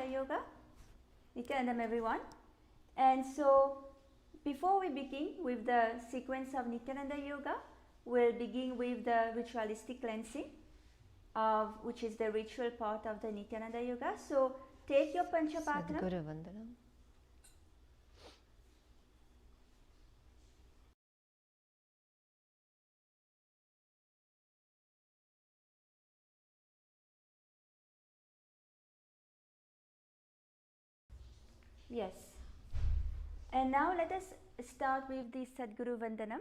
Nithyananda Yoga. Nithyanandam everyone. And so before we begin with the sequence of Nithyananda Yoga, we'll begin with the ritualistic cleansing, which is the ritual part of the Nithyananda Yoga. So take your Panchapatram. Sadguru Vandanam. Yes. And now let us start with the Sadguru Vandanam.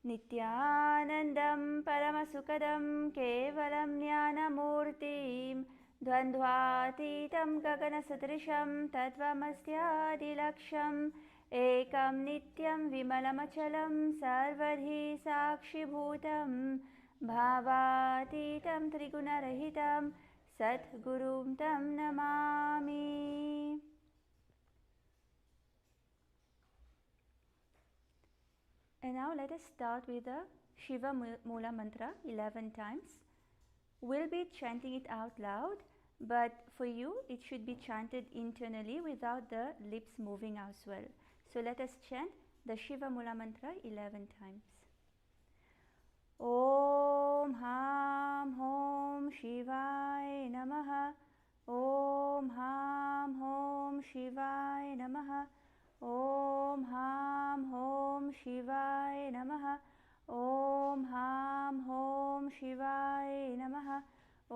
Nithyanandam Paramasukadam Kevalam Jnanamurtim Dvandvatitam Gaganasatrisham Tattvamasdyadilaksham Ekam Nityam Vimalamachalam Sarvadhi Sakshibhutam Bhavatitam Trigunarahitam Satgurum Tam Namami. And now let us start with the Shiva Mula Mantra 11 times. We'll be chanting it out loud, but for you it should be chanted internally without the lips moving as well. So let us chant the Shiva Mula Mantra 11 times. Om Ham Hom Shivaya Namaha. Om Ham Hom Shivaya Namaha. Om Ham Hom Shivaya Namaha. Om Ham Hom Shivaya Namaha.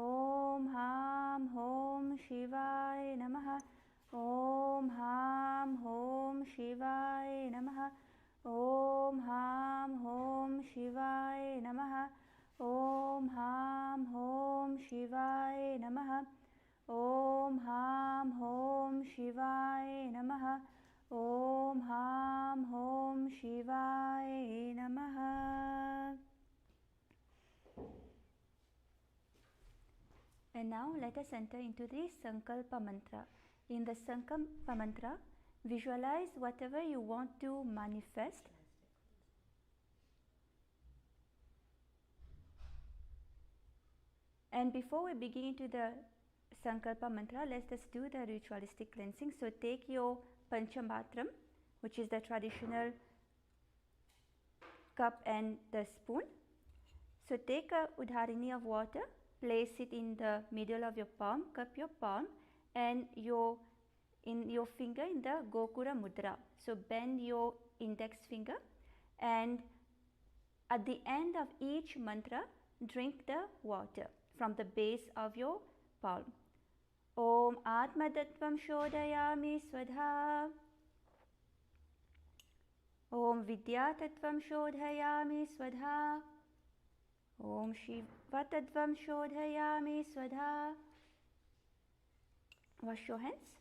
Om Ham Hom Shivaya Namaha. Om Ham Hom Shivaya Namaha. Om Ham Hom Shivaya Namaha. Om Ham Hom Shivaya Namaha. Om Ham Hom Shivaya Namaha. Om Ham Hom Shivaya Namaha. And now let us enter into the Sankalpa Mantra. In the Sankalpa Mantra, visualize whatever you want to manifest. And before we begin into the Sankalpa Mantra, let's just do the ritualistic cleansing. So take your Panchamatram, which is the traditional cup and the spoon. So take a udharini of water, place it in the middle of your palm, cup your palm, and in your finger in the Gokura Mudra. So bend your index finger, and at the end of each mantra, drink the water from the base of your palm. Om Atmatattvam Shodhayami Swadha. Om Vidyatattvam Shodhayami Swadha. Om Shivatattvam Shodhayami Swadha. Wash your hands.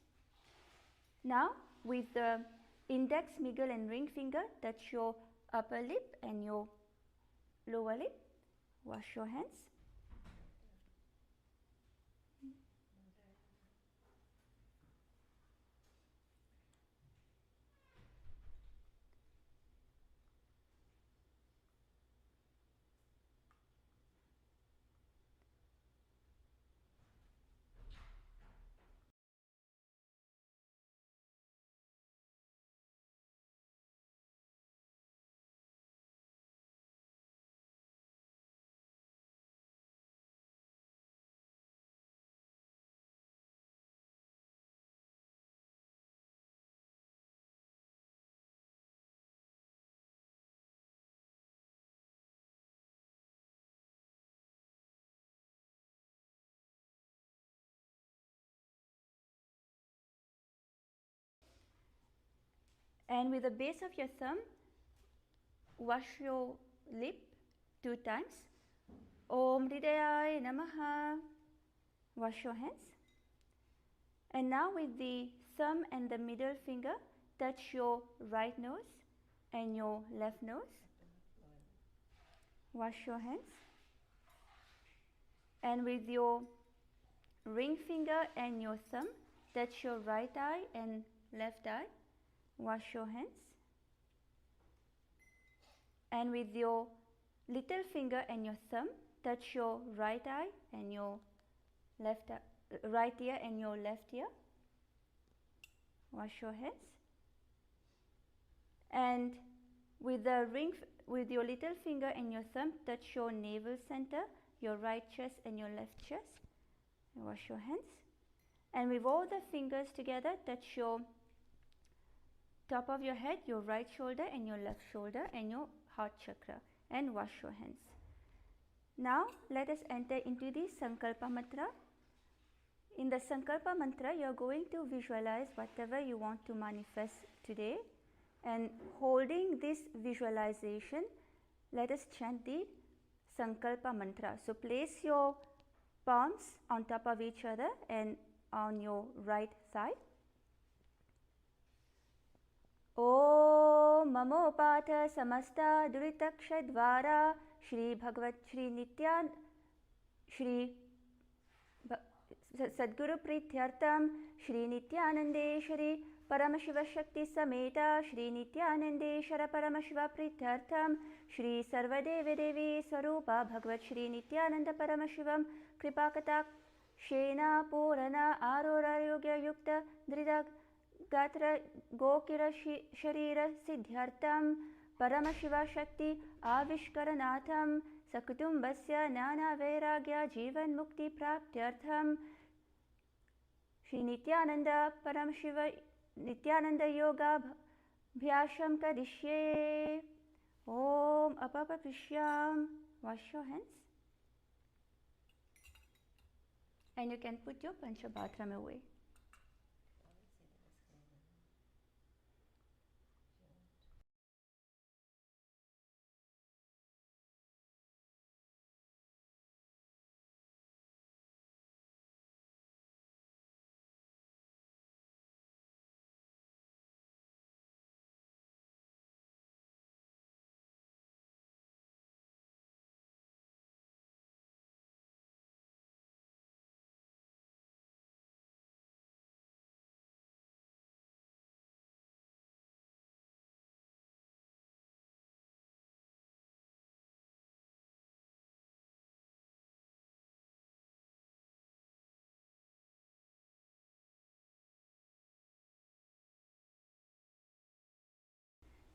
Now with the index, middle and ring finger, touch your upper lip and your lower lip. Wash your hands. And with the base of your thumb, wash your lip 2 times. Om Hridayaya Namaha. Wash your hands. And now with the thumb and the middle finger, touch your right nose and your left nose. Wash your hands. And with your ring finger and your thumb, touch your right eye and left eye. Wash your hands. And with your little finger and your thumb, touch your right eye and your left eye. right ear and your left ear. Wash your hands. And with the ring, with your little finger and your thumb, touch your navel center, your right chest and your left chest. And wash your hands. And with all the fingers together, touch your top of your head, your right shoulder and your left shoulder and your heart chakra, and wash your hands. Now let us enter into the Sankalpa mantra. In the Sankalpa mantra, you are going to visualize whatever you want to manifest today, and holding this visualization, let us chant the Sankalpa mantra. So place your palms on top of each other and on your right thigh. Om Mamopatha Samasta Duritakshadvara Shri Bhagavat Shri Nithyananda Shri Sadguru Prityartam Shri Nithyanandeshwari Paramashiva Shakti Sameta Shri Nithyanandeshwara Paramashiva Prityartam Shri Sarvadevi Devi Swarupa Bhagavat Shri Nithyananda Paramashivam Kripakatak Shena Purana Arora Yogya Yukta Dridag Gatra Gokira Sharira Siddhyartam Paramashiva Shakti Avishkaranatham Sakutumbasya Nana Vairagya Jivan Mukti Praptyartham Shri Nithyananda Paramashiva Nithyananda Yoga Bhyasham Kadishye. Om Apapaprishyam. Wash your hands. And you can put your Panchabhatram away.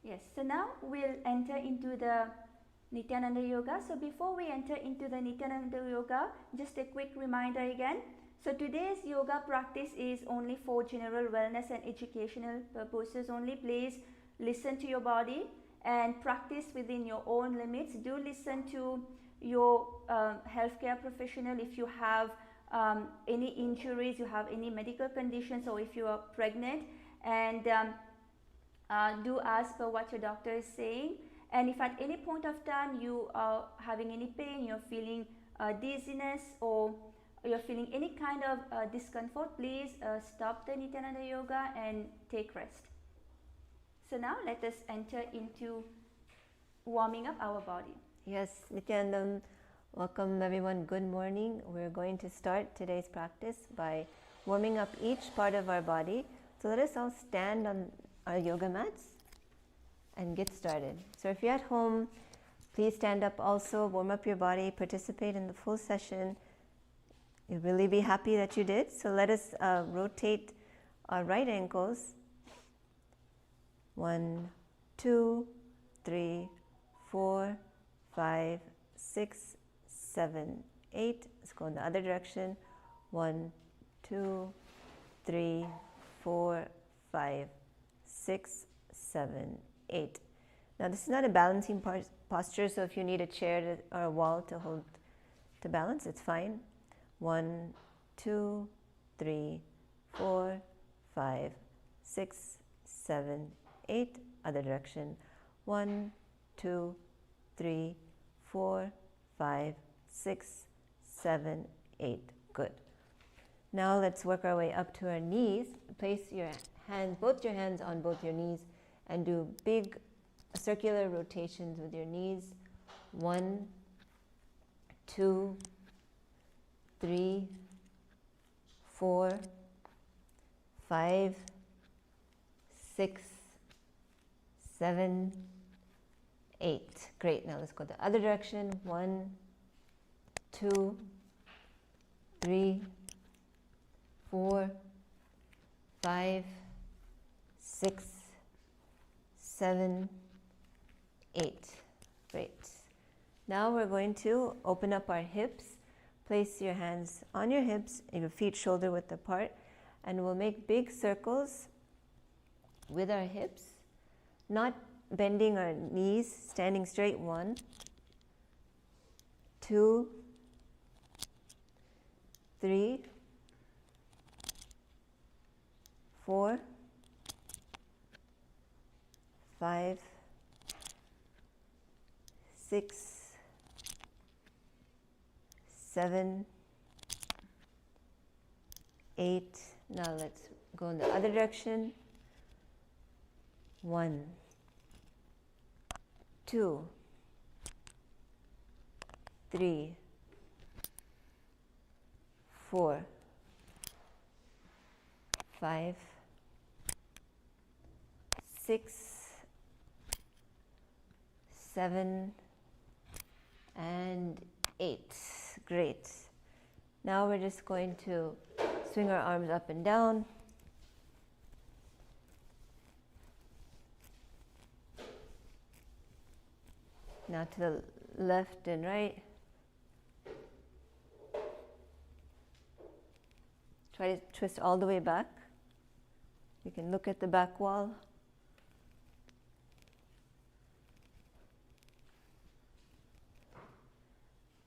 Yes, so now we'll enter into the Nithyananda Yoga. So before we enter into the Nithyananda Yoga, just a quick reminder again. So today's yoga practice is only for general wellness and educational purposes only. Please listen to your body and practice within your own limits. Do listen to your healthcare professional if you have any injuries, you have any medical conditions, or if you are pregnant, and do as per what your doctor is saying. And if at any point of time you are having any pain, you're feeling dizziness, or you're feeling any kind of discomfort, please stop the Nithyananda Yoga and take rest. So now let us enter into warming up our body. Yes, Nithyanandam, welcome everyone. Good morning. We're going to start today's practice by warming up each part of our body. So let us all stand on our yoga mats and get started. So if you're at home, please stand up also, warm up your body, participate in the full session. You'll really be happy that you did. So let us rotate our right ankles. 1, 2, 3, 4, 5, 6, 7, 8. Let's go in the other direction. 1, 2, 3, 4, 5, 6, 7, 8. Now this is not a balancing posture, so if you need a chair or a wall to hold to balance, it's fine. 1, 2, 3, 4, 5, 6, 7, 8. Other direction. 1, 2, 3, 4, 5, 6, 7, 8. Good. Now let's work our way up to our knees. Place your hands, both your hands on both your knees, and do big circular rotations with your knees. 1, 2, 3, 4, 5, 6, 7, 8. Great. Now let's go the other direction. 1, 2, 3, 4, 5, 6, 7, 8. Great. Now we're going to open up our hips. Place your hands on your hips, your feet shoulder width apart, and we'll make big circles with our hips, not bending our knees, standing straight. 1, 2, 3, 4, 5, 6, 7, 8. Now let's go in the other direction. 1, 2, 3, 4, 5, 6, 7, and 8. Great. Now we're just going to swing our arms up and down. Now to the left and right. Try to twist all the way back. You can look at the back wall.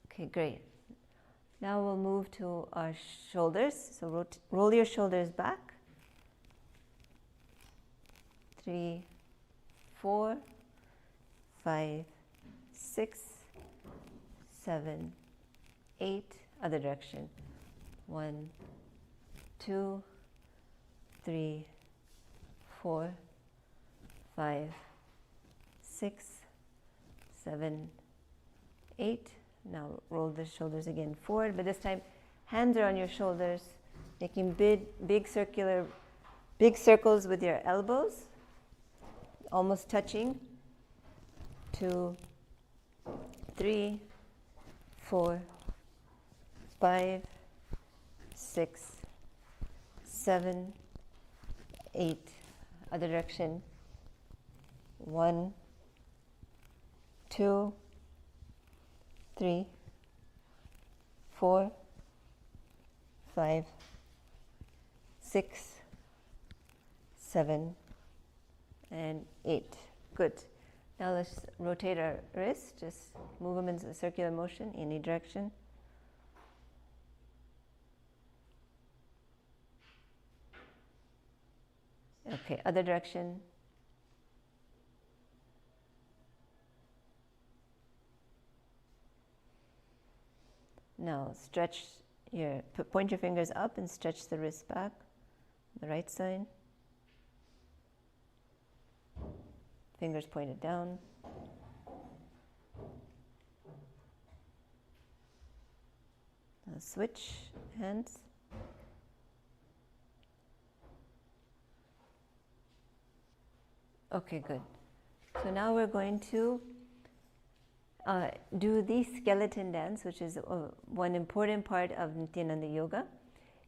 Okay, great. Now we'll move to our shoulders. So roll your shoulders back. 3, 4, 5, 6, 7, 8. Other direction. 1, 2, 3, 4, 5, 6, 7, 8. Now roll the shoulders again forward, but this time hands are on your shoulders, making big circles with your elbows, almost touching. 2, 3, 4, 5, 6, 7, 8. Other direction. 1, 2, 3, 4, 5, 6, 7, and 8. Good. Now let's rotate our wrists. Just move them in a circular motion, any direction. Okay, other direction. Now stretch point your fingers up and stretch the wrist back, the right side. Fingers pointed down. Now switch hands. Okay, good. So now we're going to do the skeleton dance, which is one important part of Nithyananda Yoga.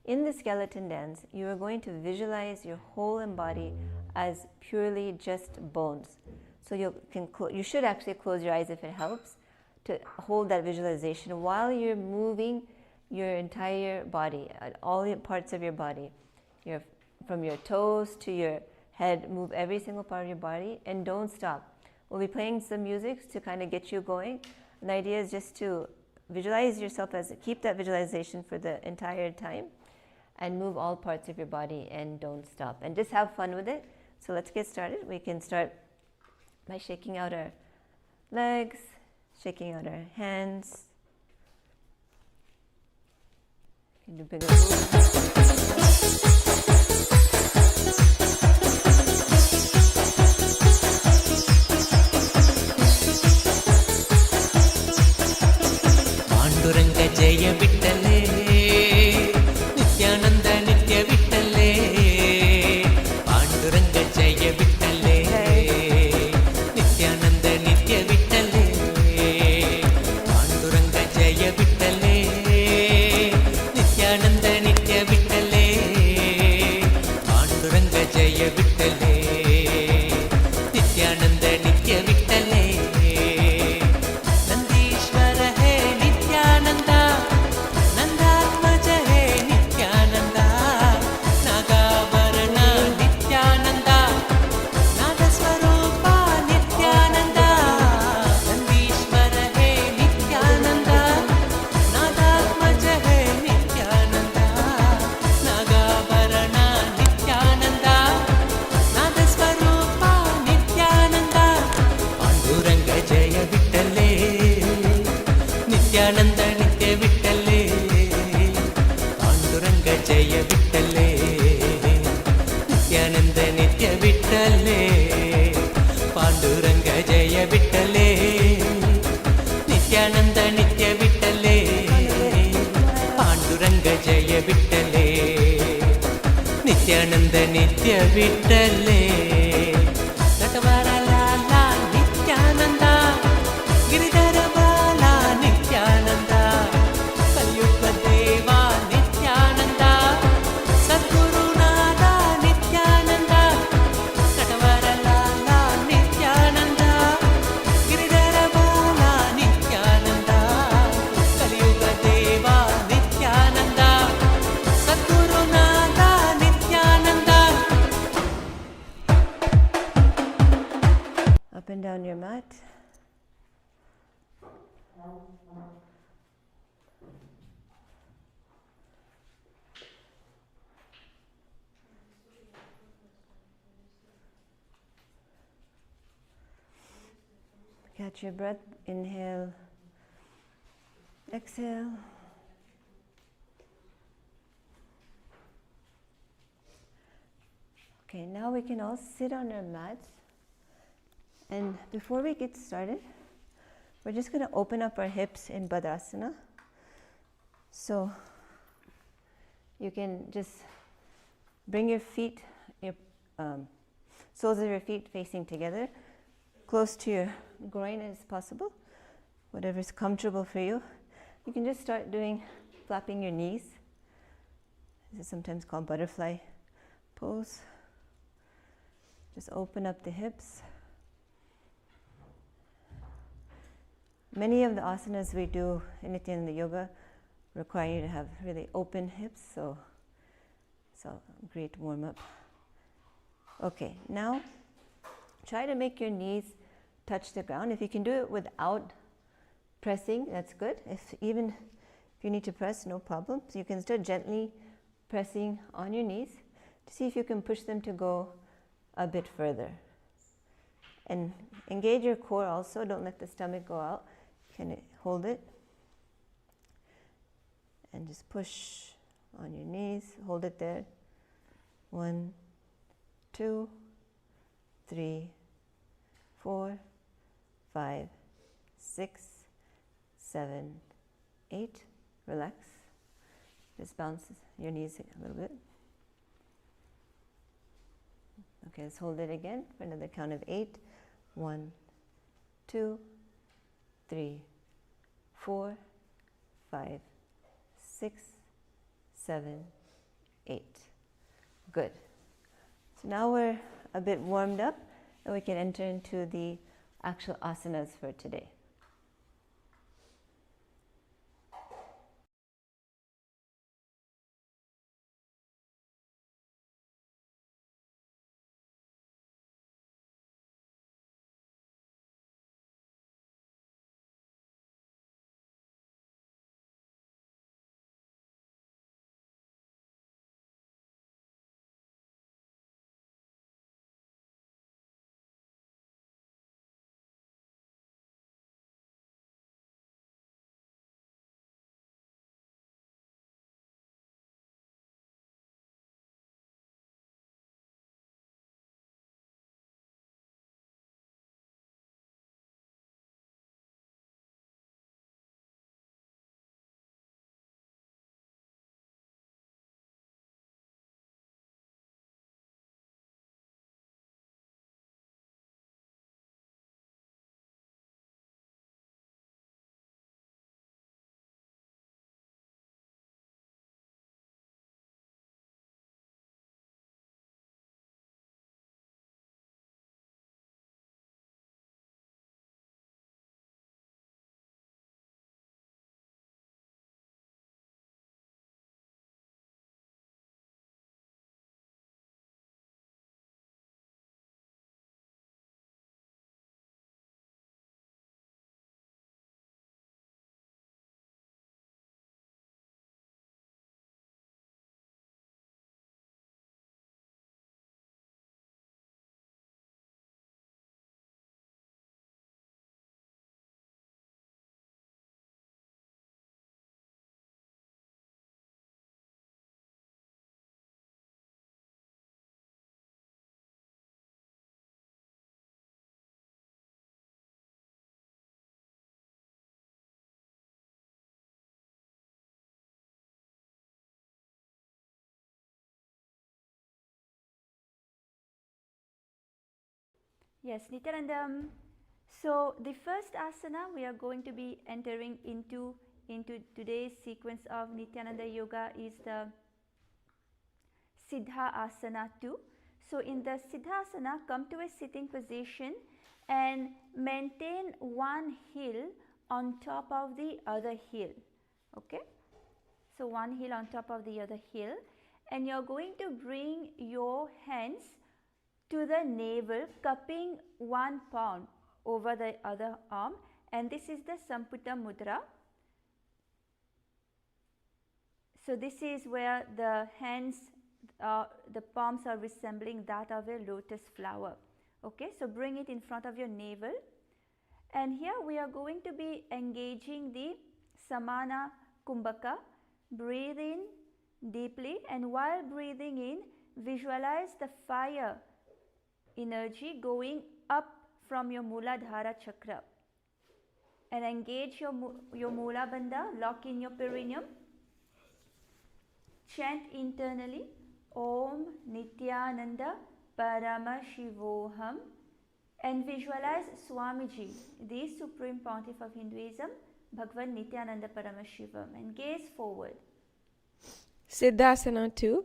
In the skeleton dance, you are going to visualize your whole body as purely just bones. So you should actually close your eyes if it helps to hold that visualization while you're moving your entire body, all the parts of your body, from your toes to your head. Move every single part of your body and don't stop. We'll be playing some music to kind of get you going. And the idea is just to visualize yourself keep that visualization for the entire time and move all parts of your body and don't stop. And just have fun with it. So let's get started. We can start by shaking out our legs, shaking out our hands. You can do bigger moves. जय विठ्ठले नित्यानंद नित्य विठ्ठले पांडुरंग जय विठ्ठले नित्यानंद नित्य विठ्ठले पांडुरंग जय विठ्ठले नित्यानंद नित्य विठ्ठले ಜಯ ವಿಠಲೆ ನಿತ್ಯಾನಂದ ನಿತ್ಯ ವಿಠಲೆ ನಂದೀಶ್ವರ ಹೇ ನಿತ್ಯಾನಂದ ನಂದಾತ್ಮಜ ಹೇ ನಿತ್ಯಾನಂದ ನಾಗಾಭರಣ ನಿತ್ಯಾನಂದ ನಾದಸ್ವರೂಪ ನಿತ್ಯಾನಂದ ನಂದೀಶ್ವರ ಹೇ ನಿತ್ಯಾನಂದ ನಾದಾತ್ಮಜ ಹೇ ನಿತ್ಯಾನಂದ ನಾಗಾಭರಣ ನಿತ್ಯಾನಂದ ನಾದಸ್ವರೂಪ ನಿತ್ಯಾನಂದ ಪಾಂಡುರಂಗ ಜಯ ವಿಠಲೆ ನಿತ್ಯಾನಂದ ನಿತ್ಯ ವಿಠಲೆ ಪಾಂಡುರಂಗ ಜಯ ವಿಠಲೆ ನಿತ್ಯಾನಂದ ನಿತ್ಯ ವಿಠಲೆ ಪಾಂಡುರಂಗ ಜಯ ವಿಠಲೆ ನಿತ್ಯಾನಂದ ನಿತ್ಯ ವಿಠಲೆ ಪಾಂಡುರಂಗ ಜಯ ವಿಠಲೆ ನಿತ್ಯಾನಂದ ನಿತ್ಯ ವಿಠಲೆ ನಟವರ ಲಾಲ ನಿತ್ಯಾನಂದ ಗಿರಿಧರ ಬಾಲ ನಿತ್ಯಾನಂದ ಕಲಿಯುಗ ದೇವ ನಿತ್ಯಾನಂದ ಸದ್ಗುರುನಾಥ ನಿತ್ಯಾನಂದ ನಟವರ ಲಾಲ ನಿತ್ಯಾನಂದ ಗಿರಿಧರ ಬಾಲ ನಿತ್ಯಾನಂದ ಕಲಿಯುಗ ದೇವ Nithyananda Sadgurunath Nithyananda. Up and down your mat. Catch your breath. Inhale. Exhale. Okay, now we can all sit on our mats. And before we get started, we're just going to open up our hips in Badasana. So you can just bring your feet, your soles of your feet facing together, close to your groin as possible, whatever is comfortable for you. You can just start doing flapping your knees. This is sometimes called butterfly pose. Just open up the hips. Many of the asanas we do in Nithyananda Yoga require you to have really open hips, so great warm up. Okay, now try to make your knees touch the ground. If you can do it without pressing, that's good. If you need to press, no problem. So you can start gently pressing on your knees to see if you can push them to go a bit further. And engage your core also, don't let the stomach go out. Can hold it and just push on your knees, hold it there. 1, 2, 3, 4, 5, 6, 7, 8. Relax. Just bounce your knees a little bit. Okay, let's hold it again for another count of 8. 1, 2, 3, 4, 5, 6, 7, 8. Good. So now we're a bit warmed up and we can enter into the actual asanas for today. Yes, Nithyananda. So the first asana we are going to be entering into today's sequence of Nithyananda Yoga is the Siddha Asana 2. So in the Siddha Asana, come to a sitting position and maintain one heel on top of the other heel. Okay. So one heel on top of the other heel, and you are going to bring your hands to the navel, cupping one palm over the other arm, and this is the Samputa Mudra. So this is where the hands, the palms are resembling that of a lotus flower. Okay, so bring it in front of your navel, and here we are going to be engaging the Samana Kumbhaka. Breathe in deeply, and while breathing in, visualize the fire energy going up from your Muladhara chakra, and engage your Mula Bandha, lock in your perineum. Chant internally Om Nithyananda Paramashivoham, and visualize Swamiji, the Supreme Pontiff of Hinduism, Bhagwan Nithyananda Paramashivam, and gaze forward. Siddhasana 2.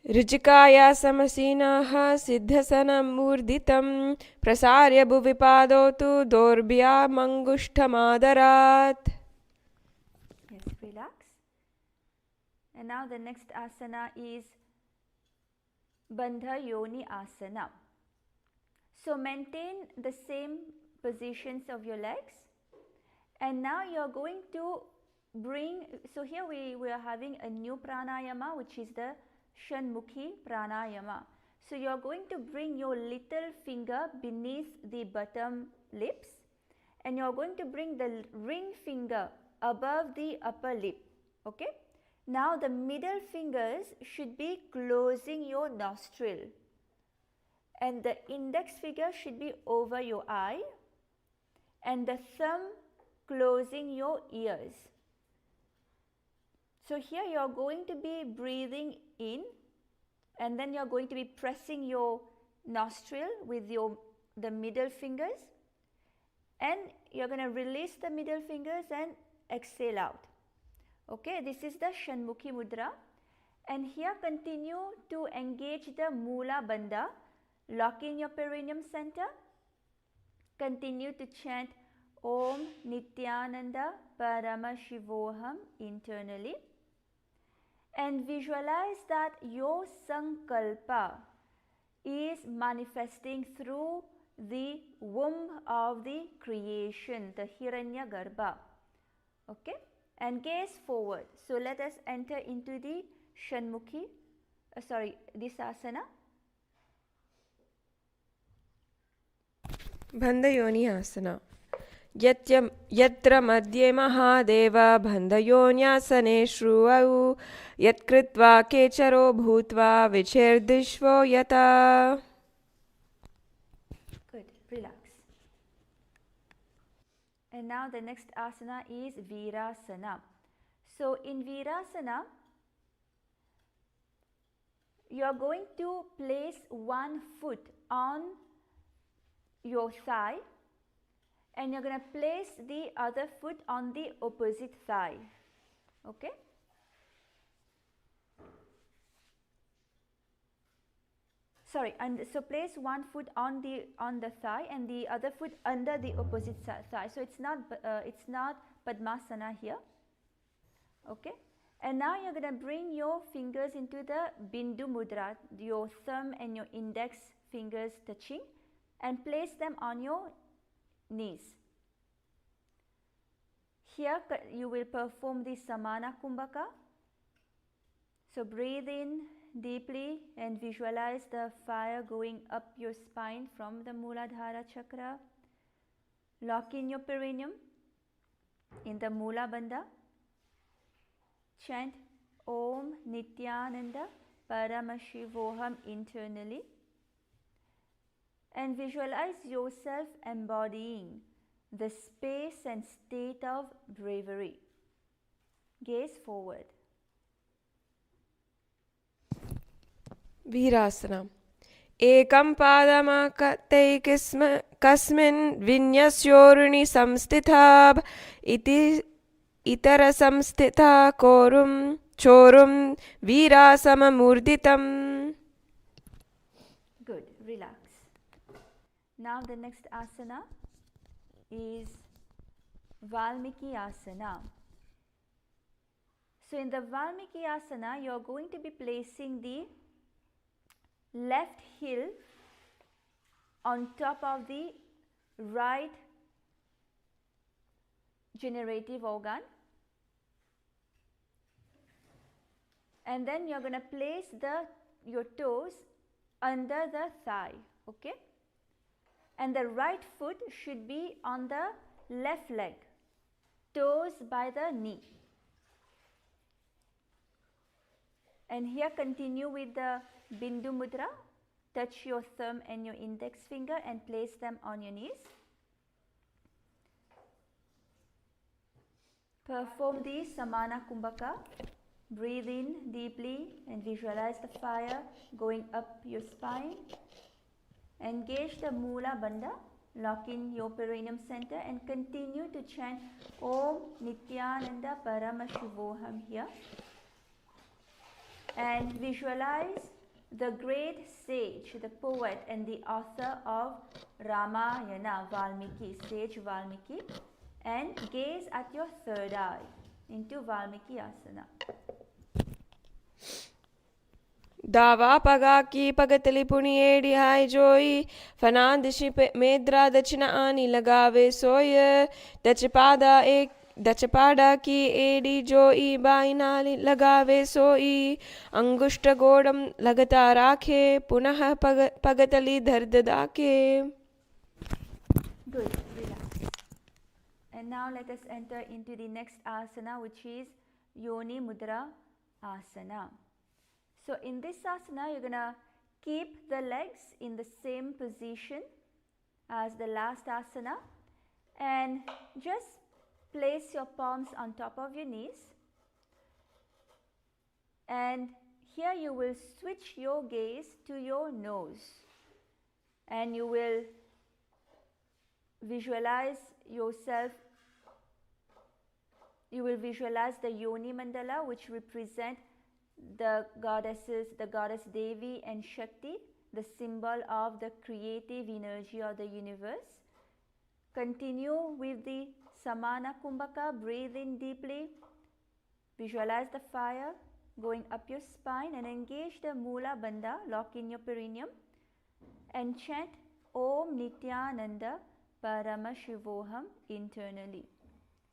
Rijikaya samasinaha siddhasanam murditam prasarya bhuvipadotu dorbhya mangushtamadarat. Yes, relax. And now the next asana is Bandha Yoni Asana. So maintain the same positions of your legs, and now you are going to bring, so here we are having a new pranayama, which is the Shanmukhi pranayama. So you are going to bring your little finger beneath the bottom lips, and you are going to bring the ring finger above the upper lip. Okay. Now the middle fingers should be closing your nostril, and the index finger should be over your eye, and the thumb closing your ears. So here you are going to be breathing in, and then you are going to be pressing your nostril with the middle fingers, and you are going to release the middle fingers and exhale out. Okay, this is the Shanmukhi Mudra, and here continue to engage the Mula Bandha, lock in your perineum center, continue to chant Om Nithyananda Paramashivoham internally, and visualize that your Sankalpa is manifesting through the womb of the creation, the Hiranya Garbha. Okay, and gaze forward. So let us enter into the Shanmukhi, this asana. Bandhayoni asana. Yatra madhye mahadeva bandhayonyasane shruvau yatkritva kecharo bhutva vicherdishvo yata. Good, relax. And now the next asana is Virasana. So in Virasana, you are going to place one foot on your thigh, and you're going to place the other foot on the opposite thigh. Okay? And so place one foot on the thigh and the other foot under the opposite thigh. So it's not Padmasana here. Okay? And now you're going to bring your fingers into the Bindu Mudra, your thumb and your index fingers touching, and place them on your knees. Here you will perform the Samana Kumbhaka. So breathe in deeply and visualize the fire going up your spine from the Muladhara chakra. Lock in your perineum in the Mula Bandha. Chant Om Nithyananda Paramashivoham internally, and visualize yourself embodying the space and state of bravery. Gaze forward. Virasana. एकं कस्मिन् विन्यस्योरुणि संस्थिता इति इतरसंस्थिता चोरुं वीरासममूर्धितम्. Good. Relax. Now the next asana is Valmiki Asana. So in the Valmiki Asana, you are going to be placing the left heel on top of the right generative organ, and then you are going to place your toes under the thigh, okay, and the right foot should be on the left leg, toes by the knee. And here continue with the Bindu Mudra. Touch your thumb and your index finger and place them on your knees. Perform the Samana Kumbhaka. Breathe in deeply and visualize the fire going up your spine. Engage the Mula Bandha. Lock in your perineum center and continue to chant Om Nithyananda Paramashivoham here. And visualize the great sage, the poet and the author of Ramayana, Valmiki, sage Valmiki, and gaze at your third eye into Valmiki Asana. Dava pagaki pagatali puniedi hai joy fanandishi medra dachina ani lagave soye dachapada ki edi joy bainali lagave soy angushta godam lagata rakhe punah pagatali dhardadake. Good, relax. And now let us enter into the next asana, which is Yoni Mudra Asana. So in this asana, you're going to keep the legs in the same position as the last asana and just place your palms on top of your knees. And here you will switch your gaze to your nose and you will visualize yourself. You will visualize the Yoni Mandala, which represent the goddesses, the goddess Devi and Shakti, the symbol of the creative energy of the universe. Continue with the Samana Kumbhaka. Breathe in deeply. Visualize the fire going up your spine and engage the Mula Bandha. Lock in your perineum and chant Om Nithyananda Paramashivoham internally.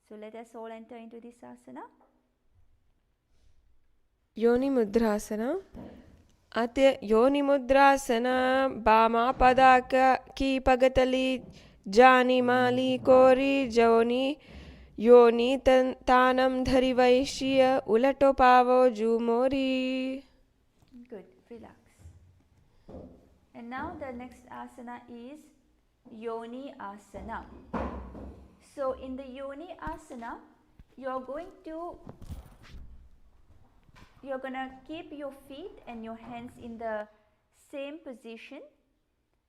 So let us all enter into this asana. Yoni Mudrasana. Ate Yoni Mudrasana Bama Padaka ki pagatali jani mali kori joni Yoni tanam dhari vaishya ulato pavo jumori. Good, relax. And now the next asana is Yoni Asana. So in the Yoni Asana, you're going to keep your feet and your hands in the same position,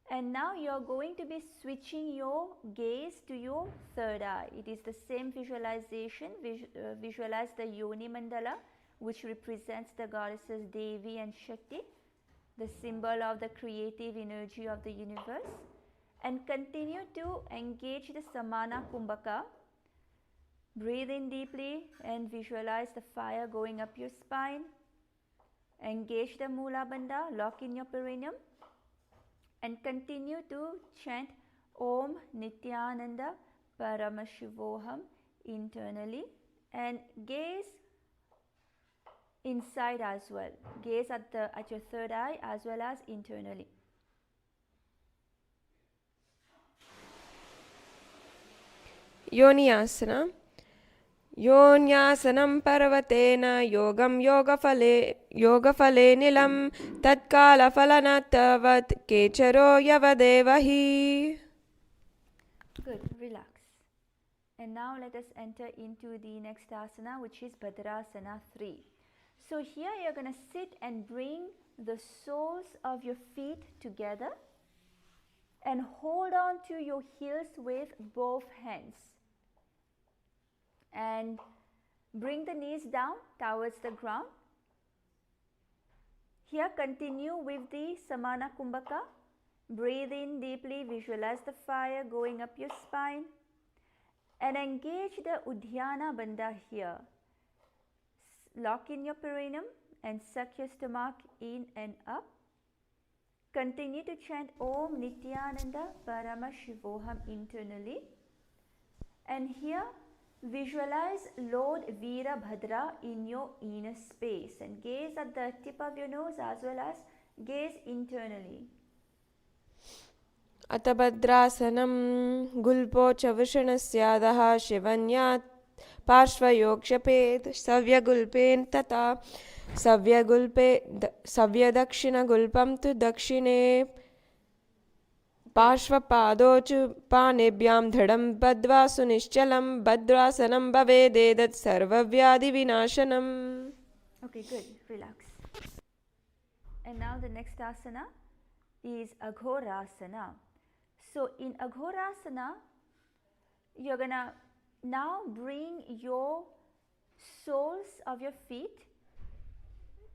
and now you're going to be switching your gaze to your third eye. It is the same visualization. Visualize the Yoni Mandala, which represents the goddesses Devi and Shakti, the symbol of the creative energy of the universe, and continue to engage the Samana Kumbhaka. Breathe in deeply and visualize the fire going up your spine. Engage the Mula Bandha, lock in your perineum and continue to chant Om Nithyananda Paramashivoham internally and gaze inside as well. Gaze at your third eye as well as internally. Yoni Asana. Yonyasanam parvatena yogam yogafale nilam tatkala falanatavat kecharo yavadevahi. Good, relax. And now let us enter into the next asana, which is Bhadrasana 3. So here you're going to sit and bring the soles of your feet together and hold on to your heels with both hands. And bring the knees down towards the ground. Here continue with the Samana Kumbhaka. Breathe in deeply, visualize the fire going up your spine. And engage the Uddiyana Bandha here. Lock in your perineum and suck your stomach in and up. Continue to chant Om Nithyananda Parama Shivoham internally. And here visualize Lord Veerabhadra in your inner space and gaze at the tip of your nose as well as gaze internally. अतभद्रासनं गुल्पोच्चवृषणस्यादः शिवन्यात् पार्श्वयोक्षपेत् सव्यगुल्पेन तथा सव्यदक्षिणगुल्पं तु दक्षिणे पार्श्वपादोचु पाणिभ्यां दृढं बद्ध्वा सुनिश्चलं भद्रासनं भवेदेतत् सर्वव्याधिविनाशनम्. Okay, good. Relax. And now the next asana is Aghorasana. So in Aghorasana, you're gonna now bring your soles of your feet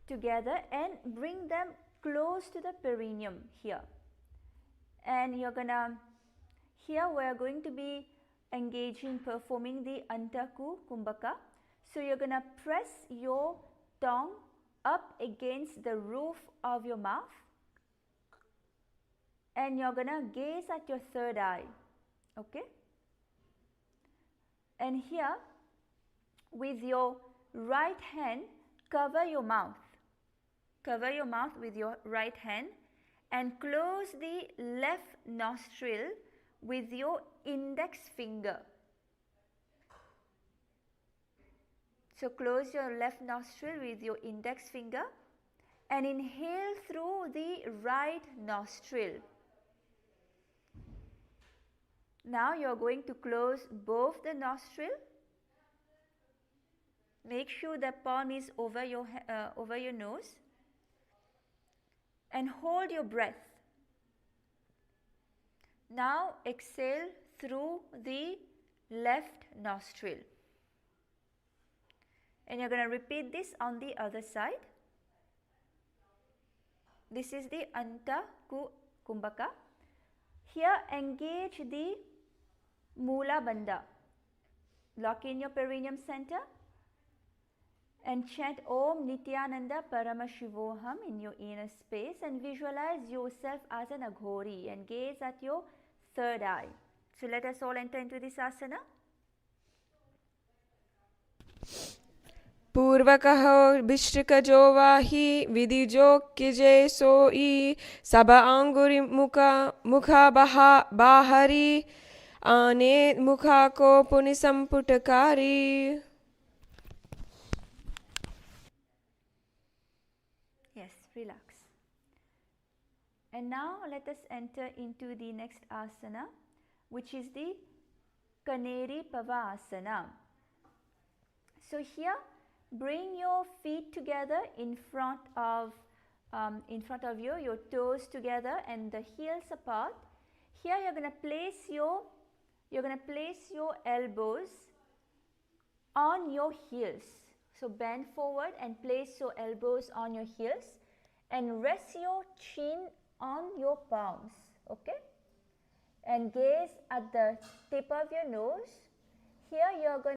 together and bring them close to the perineum here. And you're gonna, here we're going to be engaging, performing the Antaku Kumbhaka. So you're gonna press your tongue up against the roof of your mouth. And you're gonna gaze at your third eye, okay? And here, with your right hand, cover your mouth. Cover your mouth with your right hand and close the left nostril with your index finger. So close your left nostril with your index finger and inhale through the right nostril. Now you are going to close both the nostril. Make sure the palm is over your nose and hold your breath. Now exhale through the left nostril. And you're going to repeat this on the other side. This is the Anta Kumbhaka. Here engage the Mula Bandha. Lock in your perineum center and chant Om Nithyananda Parama Shivoham in your inner space and visualize yourself as an Aghori and gaze at your third eye. So let us all enter into this asana. पूर्वकः भिष्टिकजो वाहि विधिजो किजे सोई सब आंगुरि मुखा बाहरी आने मुखा को पुनिसंपुटकारी. Yes, relax. And now let us enter into the next asana, which is the Kaneri Pavasana. So here, bring your feet together in front of you, your toes together and the heels apart. Here you're going to place your elbows on your heels. So bend forward and place your elbows on your heels and rest your chin on your palms, okay? And gaze at the tip of your nose. Here you are going